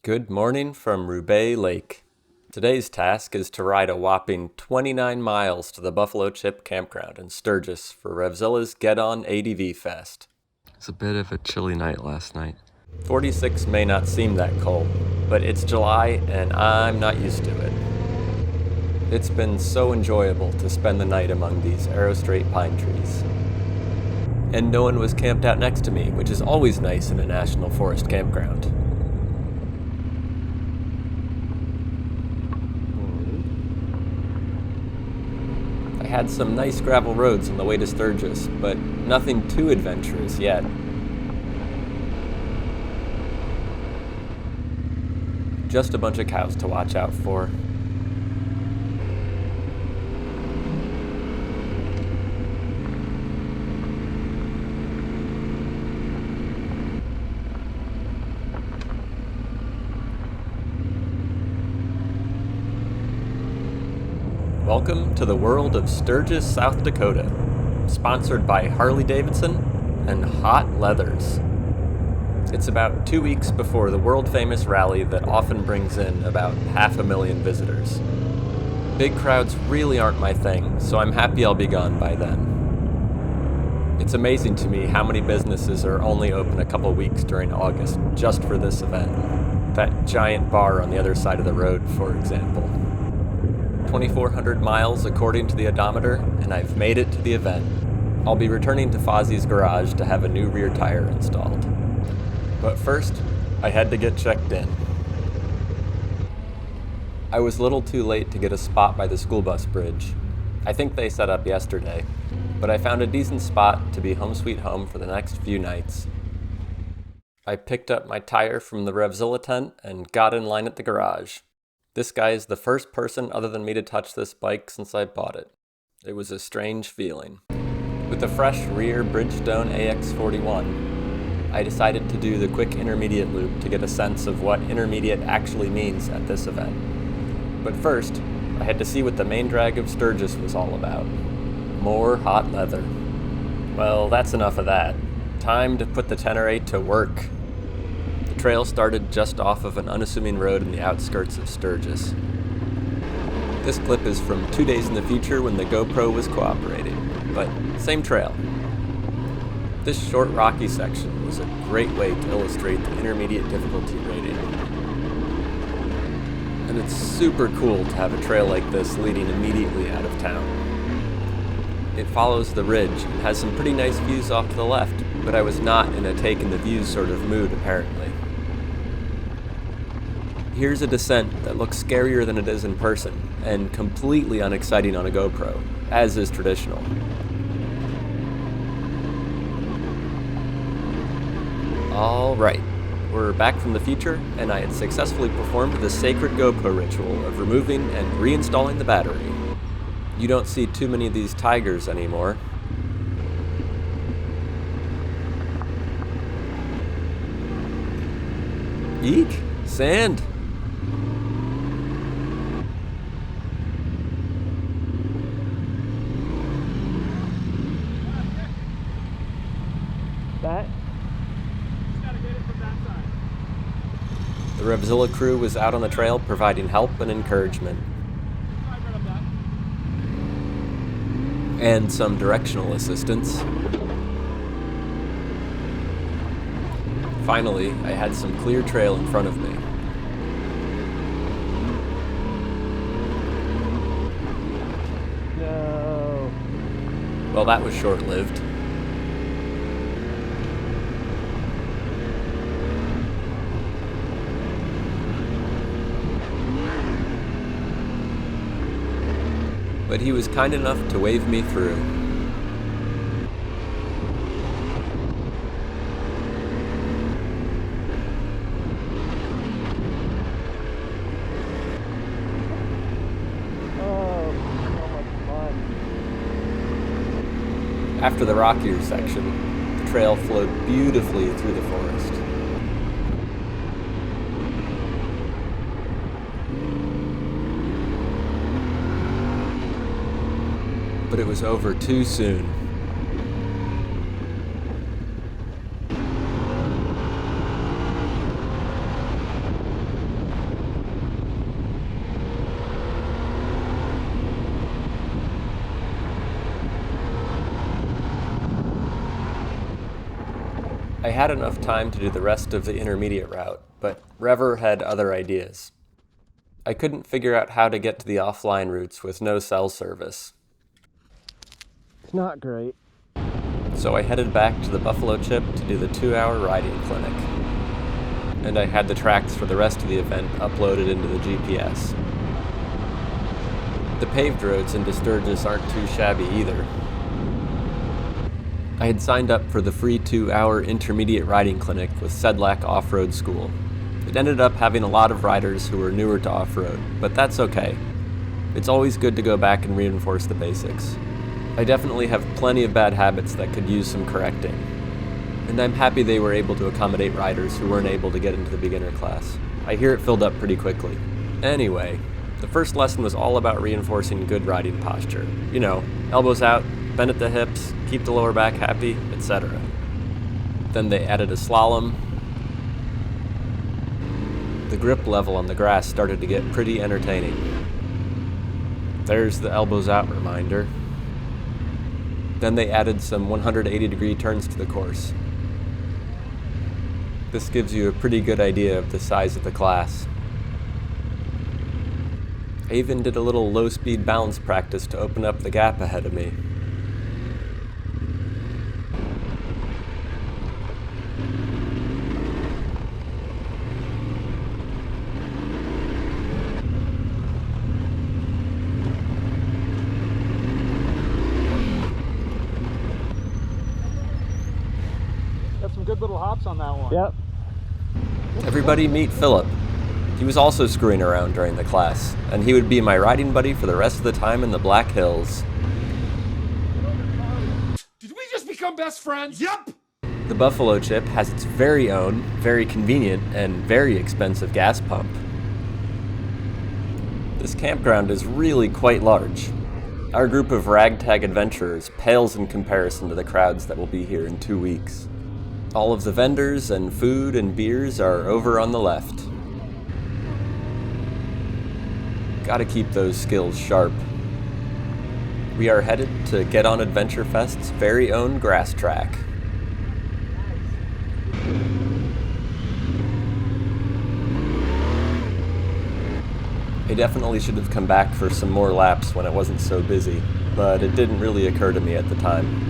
Good morning from Roubaix Lake. Today's task is to ride a whopping 29 miles to the Buffalo Chip Campground in Sturgis for Revzilla's Get On ADV Fest. It's a bit of a chilly night last night. 46 may not seem that cold, but it's July and I'm not used to it. It's been so enjoyable to spend the night among these arrow-straight pine trees. And no one was camped out next to me, which is always nice in a national forest campground. I had some nice gravel roads on the way to Sturgis, but nothing too adventurous yet. Just a bunch of cows to watch out for. Welcome to the world of Sturgis, South Dakota, sponsored by Harley Davidson and Hot Leathers. It's about 2 weeks before the world-famous rally that often brings in about 500,000 visitors. Big crowds really aren't my thing, so I'm happy I'll be gone by then. It's amazing to me how many businesses are only open a couple weeks during August just for this event. That giant bar on the other side of the road, for example. 2,400 miles according to the odometer, and I've made it to the event. I'll be returning to Fozzie's garage to have a new rear tire installed. But first, I had to get checked in. I was a little too late to get a spot by the school bus bridge. I think they set up yesterday, but I found a decent spot to be home sweet home for the next few nights. I picked up my tire from the Revzilla tent and got in line at the garage. This guy is the first person other than me to touch this bike since I bought it. It was a strange feeling. With the fresh rear Bridgestone AX41, I decided to do the quick intermediate loop to get a sense of what intermediate actually means at this event. But first, I had to see what the main drag of Sturgis was all about. More hot leather. Well, that's enough of that. Time to put the Tenere to work. The trail started just off of an unassuming road in the outskirts of Sturgis. This clip is from 2 days in the future when the GoPro was cooperating, but same trail. This short rocky section was a great way to illustrate the intermediate difficulty rating. And it's super cool to have a trail like this leading immediately out of town. It follows the ridge and has some pretty nice views off to the left, but I was not in a take in the views sort of mood apparently. Here's a descent that looks scarier than it is in person, and completely unexciting on a GoPro, as is traditional. Alright, we're back from the future, and I had successfully performed the sacred GoPro ritual of removing and reinstalling the battery. You don't see too many of these tigers anymore. Eek! Sand! That? Just gotta get it from that side. The Revzilla crew was out on the trail providing help and encouragement. Right up that. And some directional assistance. Finally, I had some clear trail in front of me. No. Well, that was short-lived. But he was kind enough to wave me through. Oh, so much fun. After the rockier section, the trail flowed beautifully through the forest. But it was over too soon. I had enough time to do the rest of the intermediate route, but Rever had other ideas. I couldn't figure out how to get to the offline routes with no cell service. It's not great. So I headed back to the Buffalo Chip to do the 2-hour riding clinic. And I had the tracks for the rest of the event uploaded into the GPS. The paved roads into Sturgis aren't too shabby either. I had signed up for the free 2-hour intermediate riding clinic with Sedlak Off-Road School. It ended up having a lot of riders who were newer to off-road, but that's okay. It's always good to go back and reinforce the basics. I definitely have plenty of bad habits that could use some correcting. And I'm happy they were able to accommodate riders who weren't able to get into the beginner class. I hear it filled up pretty quickly. Anyway, the first lesson was all about reinforcing good riding posture. You know, elbows out, bend at the hips, keep the lower back happy, etc. Then they added a slalom. The grip level on the grass started to get pretty entertaining. There's the elbows out reminder. Then they added some 180-degree turns to the course. This gives you a pretty good idea of the size of the class. I even did a little low-speed balance practice to open up the gap ahead of me. Got some good little hops on that one. Yep. Everybody meet Philip. He was also screwing around during the class, and he would be my riding buddy for the rest of the time in the Black Hills. Did we just become best friends? Yep! The Buffalo Chip has its very own, very convenient, and very expensive gas pump. This campground is really quite large. Our group of ragtag adventurers pales in comparison to the crowds that will be here in 2 weeks. All of the vendors and food and beers are over on the left. Gotta keep those skills sharp. We are headed to Get On ADV Fest's very own grass track. I definitely should have come back for some more laps when it wasn't so busy, but it didn't really occur to me at the time.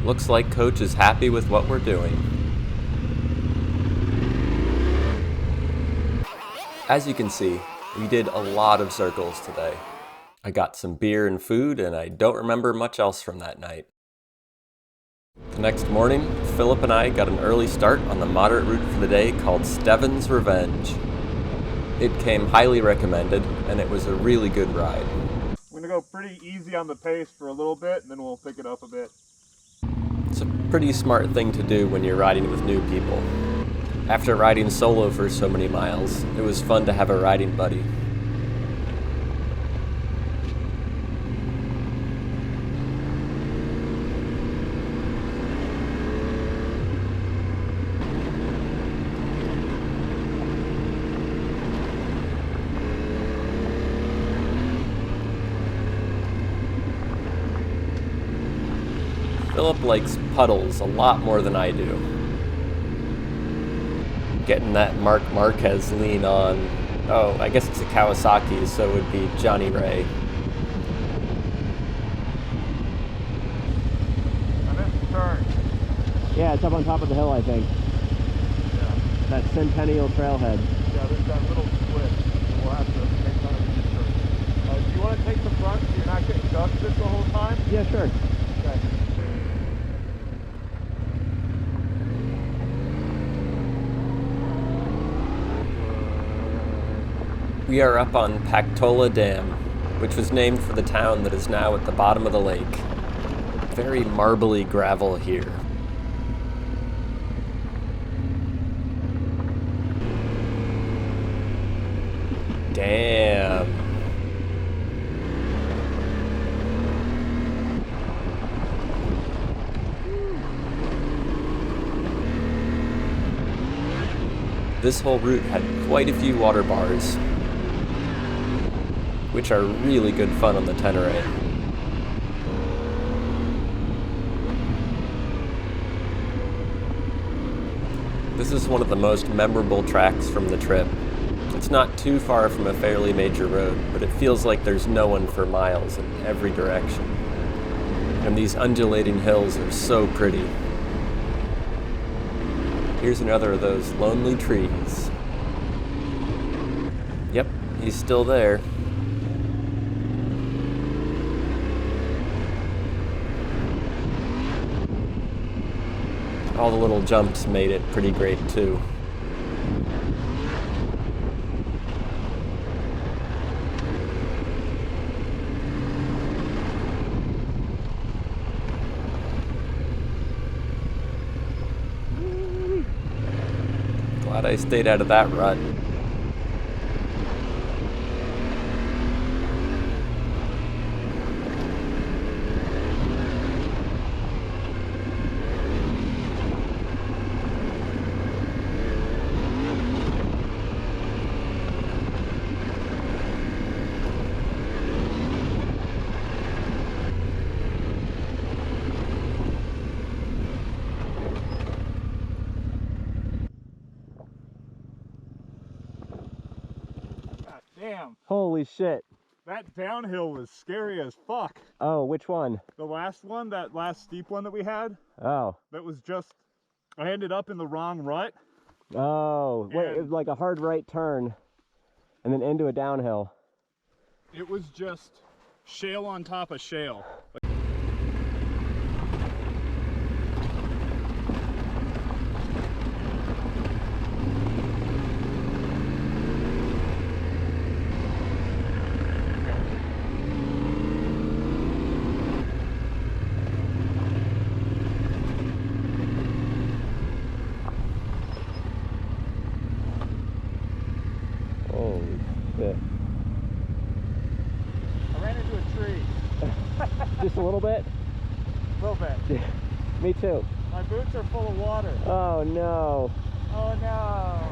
Looks like Coach is happy with what we're doing. As you can see, we did a lot of circles today. I got some beer and food, and I don't remember much else from that night. The next morning, Philip and I got an early start on the moderate route for the day called Stevan's Revenge. It came highly recommended, and it was a really good ride. We're gonna go pretty easy on the pace for a little bit, and then we'll pick it up a bit. It's a pretty smart thing to do when you're riding with new people. After riding solo for so many miles, it was fun to have a riding buddy. Philip likes puddles a lot more than I do. Getting that Mark Marquez lean on, oh, I guess it's a Kawasaki, so it would be Johnny Ray. I missed the turn. Yeah, it's up on top of the hill, I think. Yeah. That Centennial Trailhead. Yeah, there's that little split. We'll have to make fun of the turn. Do you want to take the front so you're not getting dusted the whole time? Yeah, sure. Okay. We are up on Pactola Dam, which was named for the town that is now at the bottom of the lake. Very marbly gravel here. Damn. This whole route had quite a few water bars, which are really good fun on the Tenere. This is one of the most memorable tracks from the trip. It's not too far from a fairly major road, but it feels like there's no one for miles in every direction. And these undulating hills are so pretty. Here's another of those lonely trees. Yep, he's still there. All the little jumps made it pretty great too. Glad I stayed out of that rut. Damn, Holy shit. that downhill was scary as fuck. Oh, which one? The last one, that last steep one that we had, Oh. that was just, I ended up in the wrong rut. Oh, wait, And- it was like a hard right turn and then into a downhill. It was just shale on top of shale. Holy shit. I ran into a tree. Just a little bit? A little bit. Me too. My boots are full of water. Oh no. Oh no.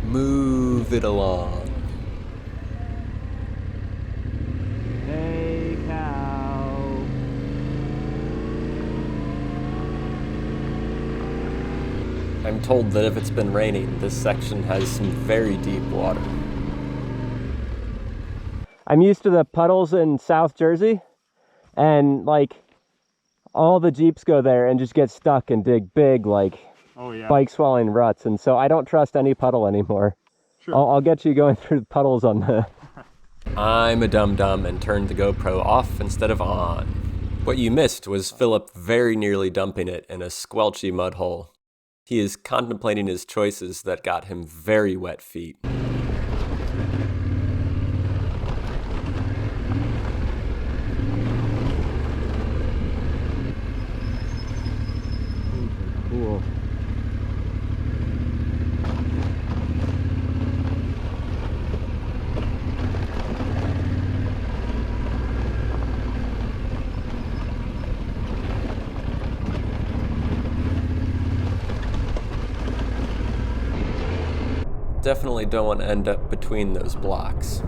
Move it along. Hey cow. I'm told that if it's been raining, this section has some very deep water. I'm used to the puddles in South Jersey, and like all the Jeeps go there and just get stuck and dig big like Oh yeah. bike swallowing ruts, and so I don't trust any puddle anymore. Sure. I'll get you going through the puddles on the... I'm a dum-dum and turned the GoPro off instead of on. What you missed was Philip very nearly dumping it in a squelchy mud hole. He is contemplating his choices that got him very wet feet. Cool. Definitely don't want to end up between those blocks.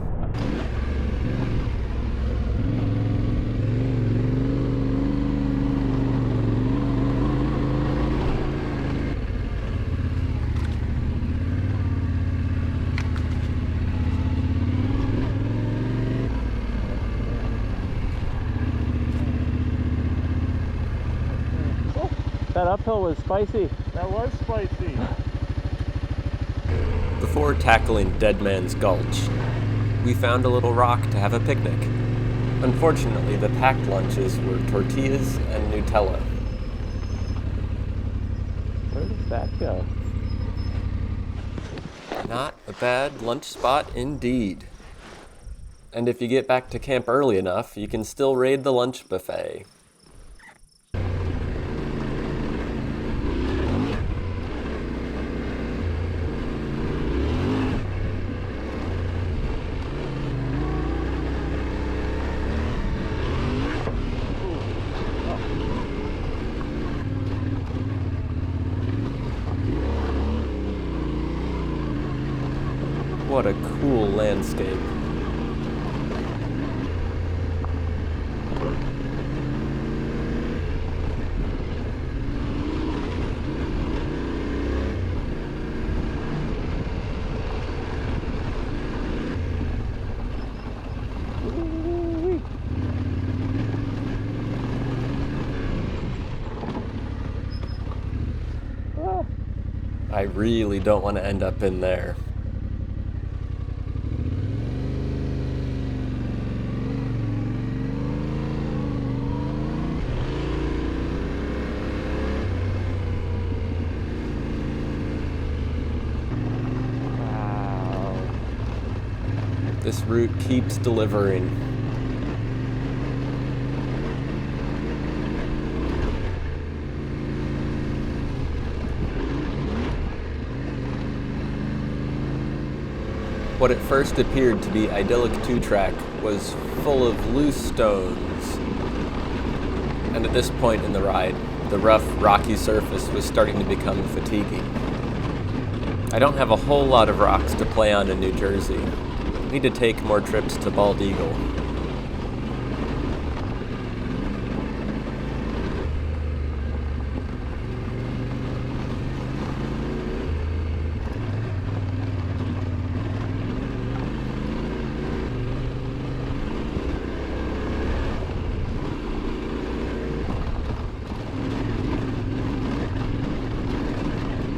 That uphill was spicy. That was spicy. Before tackling Dead Man's Gulch, we found a little rock to have a picnic. Unfortunately, the packed lunches were tortillas and Nutella. Where does that go? Not a bad lunch spot indeed. And if you get back to camp early enough, you can still raid the lunch buffet. What a cool landscape. I really don't want to end up in there. Wow. This route keeps delivering. What at first appeared to be idyllic two-track was full of loose stones. And at this point in the ride, the rough, rocky surface was starting to become fatiguing. I don't have a whole lot of rocks to play on in New Jersey. I need to take more trips to Bald Eagle.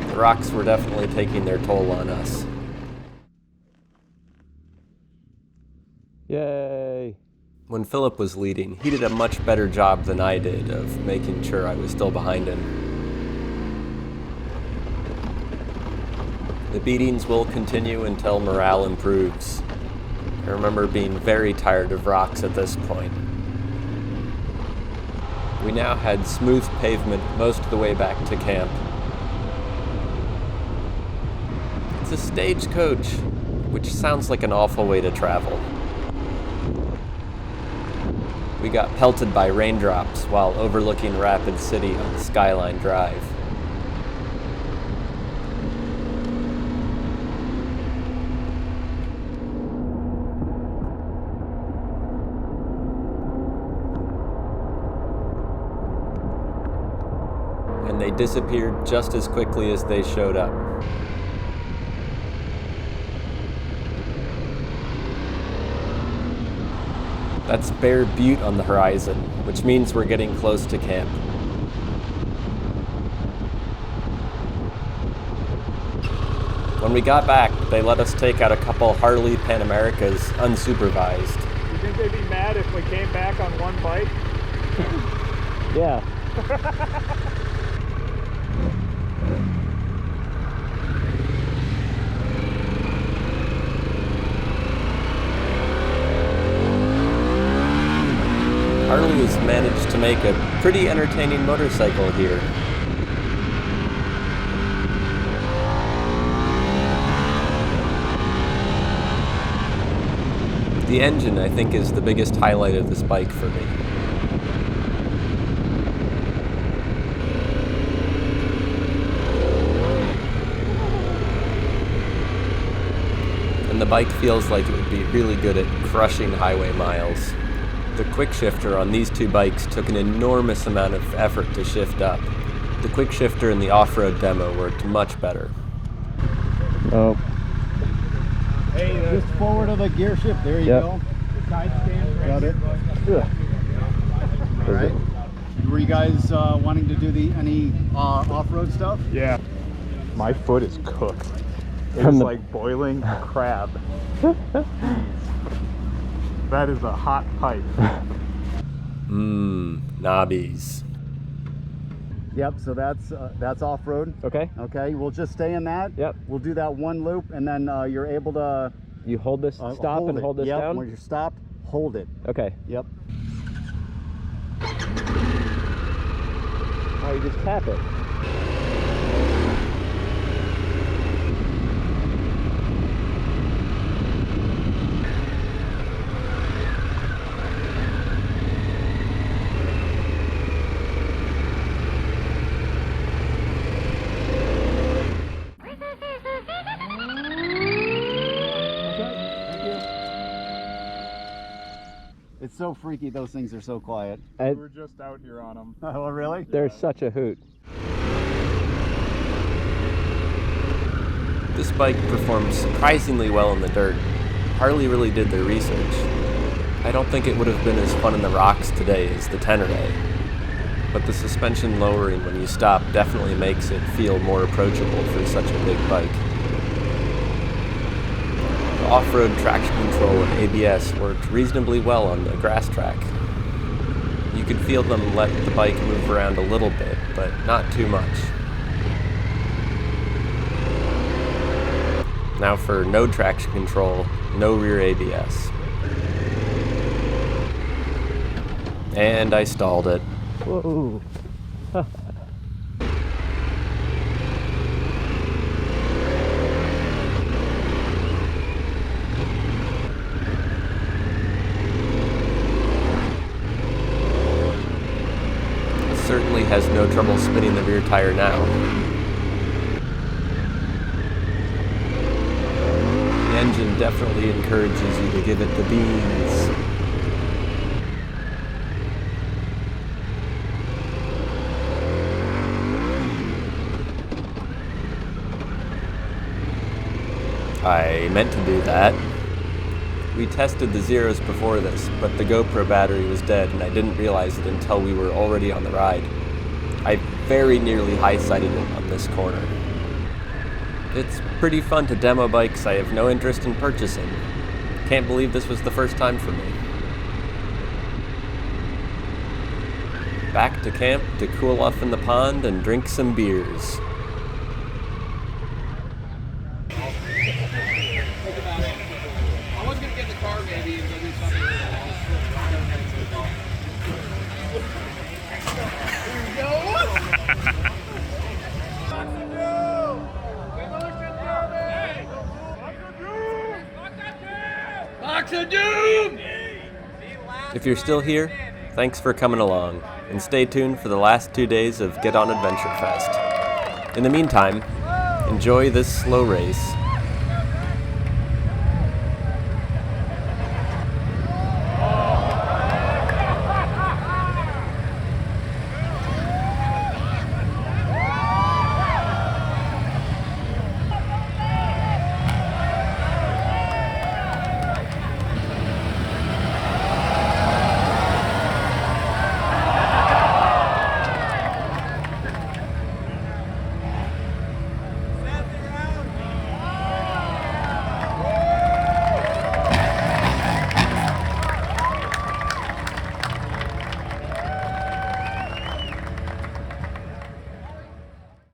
The rocks were definitely taking their toll on us. Yay. When Philip was leading, he did a much better job than I did of making sure I was still behind him. The beatings will continue until morale improves. I remember being very tired of rocks at this point. We now had smooth pavement most of the way back to camp. It's a stagecoach, which sounds like an awful way to travel. We got pelted by raindrops while overlooking Rapid City on Skyline Drive. And they disappeared just as quickly as they showed up. That's Bear Butte on the horizon, which means we're getting close to camp. When we got back, they let us take out a couple Harley Pan Americas unsupervised. You think they'd be mad if we came back on one bike? Yeah. Harley has managed to make a pretty entertaining motorcycle here. The engine, I think, is the biggest highlight of this bike for me. And the bike feels like it would be really good at crushing highway miles. The quick shifter on these two bikes took an enormous amount of effort to shift up. The quick shifter in the off-road demo worked much better. Oh. Hey, Just forward of the gear shift. There you go. the side stand right Got here. it. All right. Were you guys wanting to do any off-road stuff? Yeah. My foot is cooked. It From is the- like boiling crab. That is a hot pipe. Knobbies. Yep. So that's off-road. Okay. Okay. We'll just stay in that. Yep. We'll do that one loop, and then you're able to You hold this, stop and it. hold this Yep. down? When you're stopped, hold it. Okay. Yep. Oh, you just tap it. It's so freaky. Those things are so quiet. We were just out here on them. Oh, really? They're such a hoot. This bike performs surprisingly well in the dirt. Harley really did their research. I don't think it would have been as fun in the rocks today as the Tenere, but the suspension lowering when you stop definitely makes it feel more approachable for such a big bike. The off-road traction control and ABS worked reasonably well on the grass track. You could feel them let the bike move around a little bit, but not too much. Now for no traction control, no rear ABS. And I stalled it. Whoa. It certainly has no trouble spinning the rear tire now. The engine definitely encourages you to give it the beans. I meant to do that. We tested the zeros before this, but the GoPro battery was dead and I didn't realize it until we were already on the ride. I very nearly high-sided it on this corner. It's pretty fun to demo bikes I have no interest in purchasing. Can't believe this was the first time for me. Back to camp to cool off in the pond and drink some beers. I was gonna get in the car maybe and go do something. Box of Doom! If you're still here, thanks for coming along, and stay tuned for the last 2 days of Get On ADV Fest. In the meantime, enjoy this slow race